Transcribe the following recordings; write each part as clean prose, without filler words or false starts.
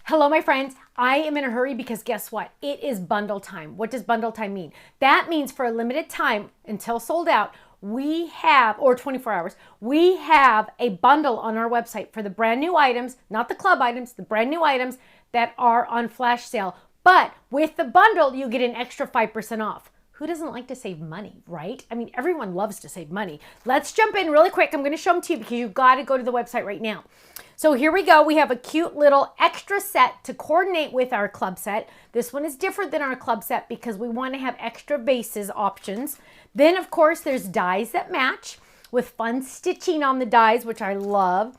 Hello, my friends. I am in a hurry because guess what? It is bundle time. What does bundle time mean? That means for a limited time until sold out, we have, or 24 hours, we have a bundle on our website for the brand new items, not the club items, the brand new items that are on flash sale. But with the bundle, you get an extra 5% off. Who doesn't like to save money, right? I mean, everyone loves to save money. Let's jump in really quick. I'm going to show them to you because you've got to go to the website right now. So here we go. We have a cute little extra set to coordinate with our club set. This one is different than our club set because we want to have extra bases options. Then, of course, there's dies that match with fun stitching on the dies, which I love.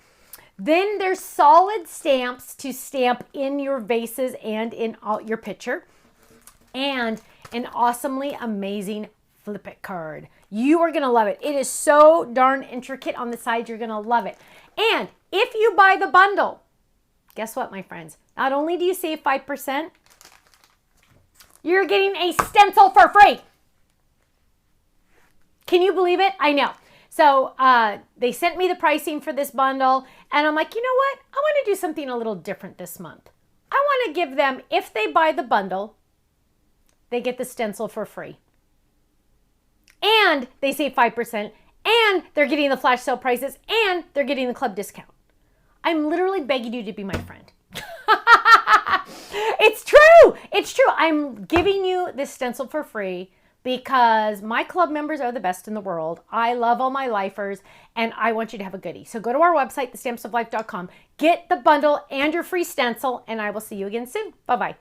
Then there's solid stamps to stamp in your vases and in your picture. And an awesomely amazing flip it card. You are going to love it. It is so darn intricate on the side. You're going to love it. And if you buy the bundle, guess what, my friends? Not only do you save 5%, you're getting a stencil for free. Can you believe it? I know. So they sent me the pricing for this bundle, and I'm like, you know what? I want to do something a little different this month. I want to give them, if they buy the bundle, they get the stencil for free. And they save 5%, and they're getting the flash sale prices, and they're getting the club discount. I'm literally begging you to be my friend. It's true. It's true. I'm giving you this stencil for free because my club members are the best in the world. I love all my lifers, and I want you to have a goodie. So go to our website, thestampsoflife.com, get the bundle and your free stencil, and I will see you again soon. Bye-bye.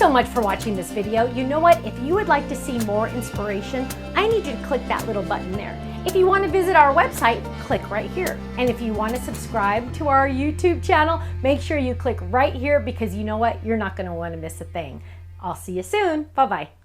so much for watching this video. You know what? If you would like to see more inspiration, I need you to click that little button there. If you want to visit our website, click right here. And if you want to subscribe to our YouTube channel, make sure you click right here because you know what? You're not going to want to miss a thing. I'll see you soon. Bye-bye.